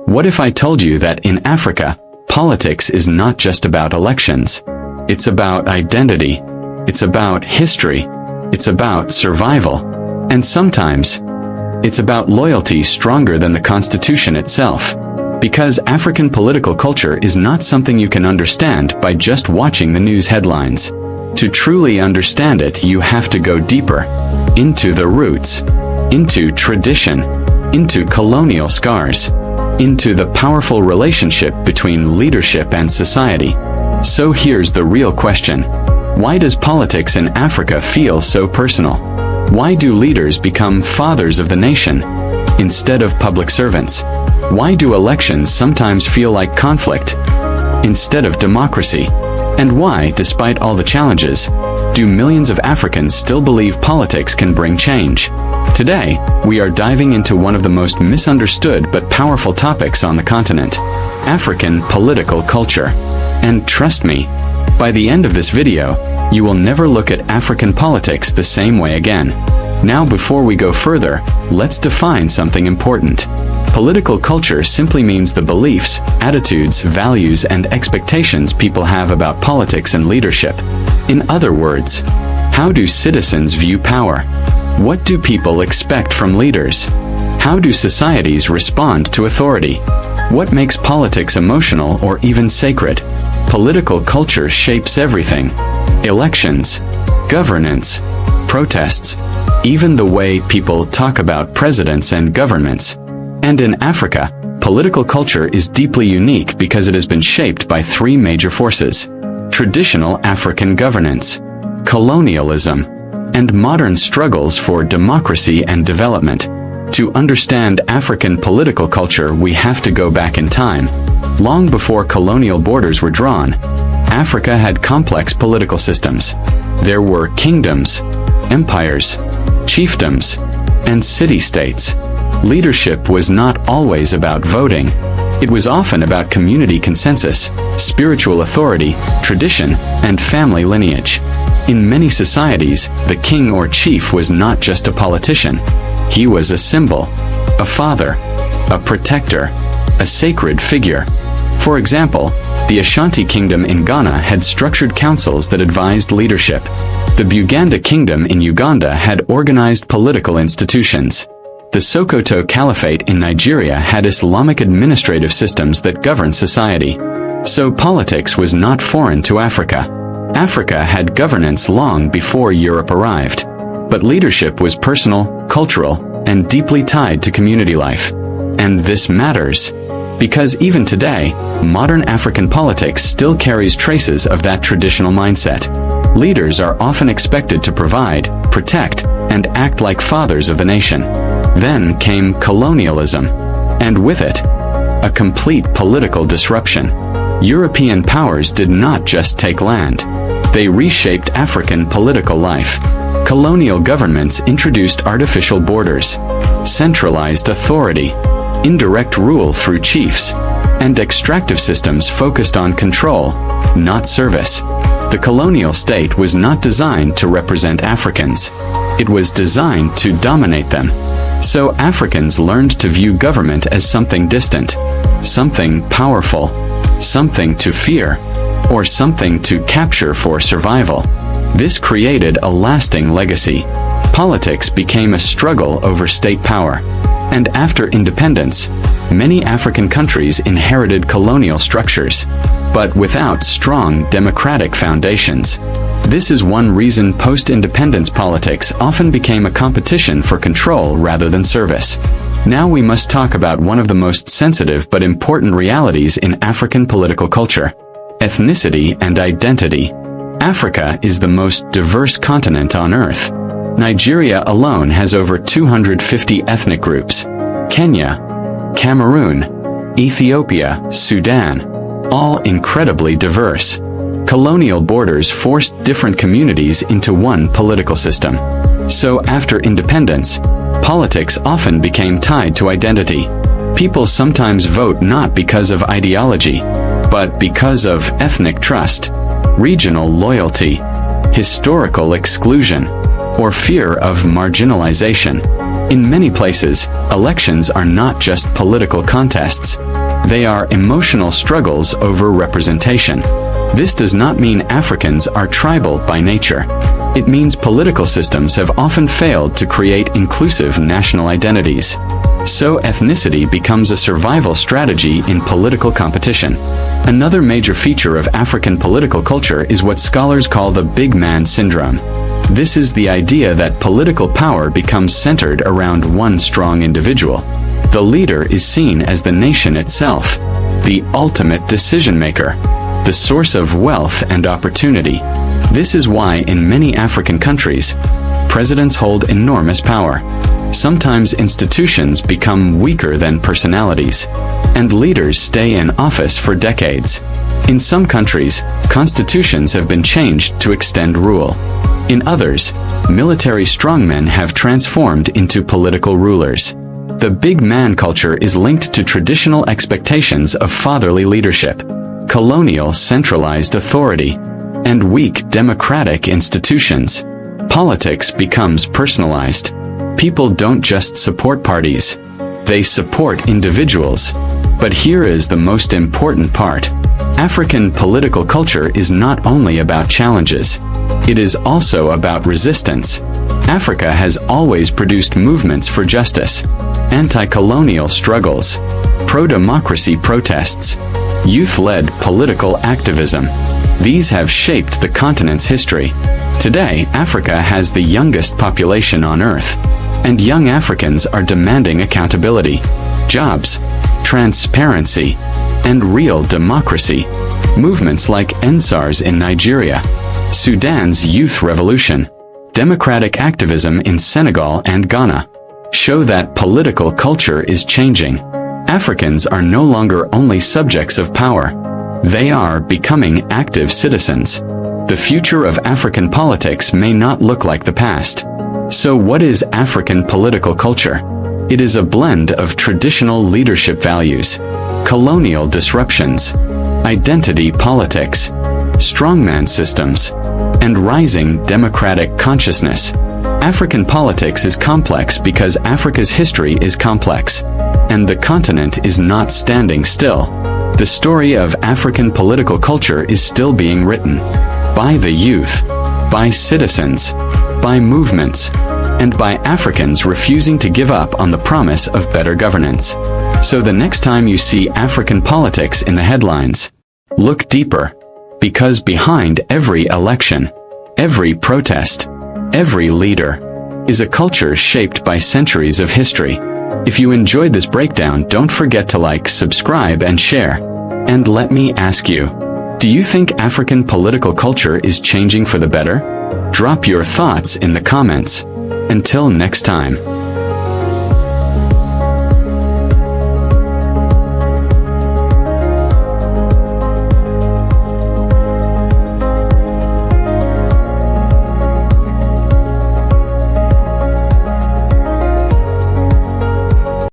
What if I told you that in Africa, politics is not just about elections? It's about identity. It's about history. It's about survival. And sometimes, it's about loyalty stronger than the Constitution itself. Because African political culture is not something you can understand by just watching the news headlines. To truly understand it, you have to go deeper, into the roots, into tradition, into colonial scars, into the powerful relationship between leadership and society. So here's the real question. Why does politics in Africa feel so personal? Why do leaders become fathers of the nation instead of public servants? Why do elections sometimes feel like conflict instead of democracy? And why, despite all the challenges, do millions of Africans still believe politics can bring change? Today, we are diving into one of the most misunderstood but powerful topics on the continent: African political culture. And trust me, by the end of this video, you will never look at African politics the same way again. Now, before we go further, let's define something important. Political culture simply means the beliefs, attitudes, values, and expectations people have about politics and leadership. In other words, how do citizens view power? What do people expect from leaders? How do societies respond to authority? What makes politics emotional or even sacred? Political culture shapes everything: elections, governance, protests, even the way people talk about presidents and governments. And in Africa, political culture is deeply unique because it has been shaped by three major forces: traditional African governance, colonialism, and modern struggles for democracy and development. To understand African political culture, we have to go back in time. Long before colonial borders were drawn, Africa had complex political systems. There were kingdoms, empires, chiefdoms, and city-states. Leadership was not always about voting. It was often about community consensus, spiritual authority, tradition, and family lineage. In many societies, the king or chief was not just a politician. He was a symbol, a father, a protector, a sacred figure. For example, the Ashanti Kingdom in Ghana had structured councils that advised leadership. The Buganda Kingdom in Uganda had organized political institutions. The Sokoto Caliphate in Nigeria had Islamic administrative systems that governed society. So politics was not foreign to Africa. Africa had governance long before Europe arrived. But leadership was personal, cultural, and deeply tied to community life. And this matters, because even today, modern African politics still carries traces of that traditional mindset. Leaders are often expected to provide, protect, and act like fathers of the nation. Then came colonialism, and with it, a complete political disruption. European powers did not just take land. They reshaped African political life. Colonial governments introduced artificial borders, centralized authority, indirect rule through chiefs, and extractive systems focused on control, not service. The colonial state was not designed to represent Africans. It was designed to dominate them. So Africans learned to view government as something distant, something powerful, something to fear, or something to capture for survival. This created a lasting legacy. Politics became a struggle over state power. And after independence, many African countries inherited colonial structures, but without strong democratic foundations. This is one reason post-independence politics often became a competition for control rather than service. Now we must talk about one of the most sensitive but important realities in African political culture: ethnicity and identity. Africa is the most diverse continent on Earth. Nigeria alone has over 250 ethnic groups. Kenya, Cameroon, Ethiopia, Sudan, all incredibly diverse. Colonial borders forced different communities into one political system. So after independence, politics often became tied to identity. People sometimes vote not because of ideology, but because of ethnic trust, regional loyalty, historical exclusion, or fear of marginalization. In many places, elections are not just political contests. They are emotional struggles over representation. This does not mean Africans are tribal by nature. It means political systems have often failed to create inclusive national identities. So ethnicity becomes a survival strategy in political competition. Another major feature of African political culture is what scholars call the big man syndrome. This is the idea that political power becomes centered around one strong individual. The leader is seen as the nation itself, the ultimate decision-maker, the source of wealth and opportunity. This is why in many African countries, presidents hold enormous power. Sometimes institutions become weaker than personalities, and leaders stay in office for decades. In some countries, constitutions have been changed to extend rule. In others, military strongmen have transformed into political rulers. The big man culture is linked to traditional expectations of fatherly leadership, colonial centralized authority, and weak democratic institutions. Politics becomes personalized. People don't just support parties, they support individuals. But here is the most important part. African political culture is not only about challenges. It is also about resistance. Africa has always produced movements for justice, anti-colonial struggles, pro-democracy protests, youth-led political activism. These have shaped the continent's history. Today, Africa has the youngest population on Earth, and young Africans are demanding accountability, jobs, transparency, and real democracy. Movements like EndSARS in Nigeria, Sudan's youth revolution, democratic activism in Senegal and Ghana show that political culture is changing. Africans are no longer only subjects of power. They are becoming active citizens. The future of African politics may not look like the past. So what is African political culture? It is a blend of traditional leadership values, colonial disruptions, identity politics, strongman systems, and rising democratic consciousness. African politics is complex because Africa's history is complex, and the continent is not standing still. The story of African political culture is still being written by the youth, by citizens, by movements, and by Africans refusing to give up on the promise of better governance. So the next time you see African politics in the headlines, look deeper, because behind every election, every protest, every leader, is a culture shaped by centuries of history. If you enjoyed this breakdown, don't forget to like, subscribe, and share. And let me ask you, do you think African political culture is changing for the better? Drop your thoughts in the comments. Until next time.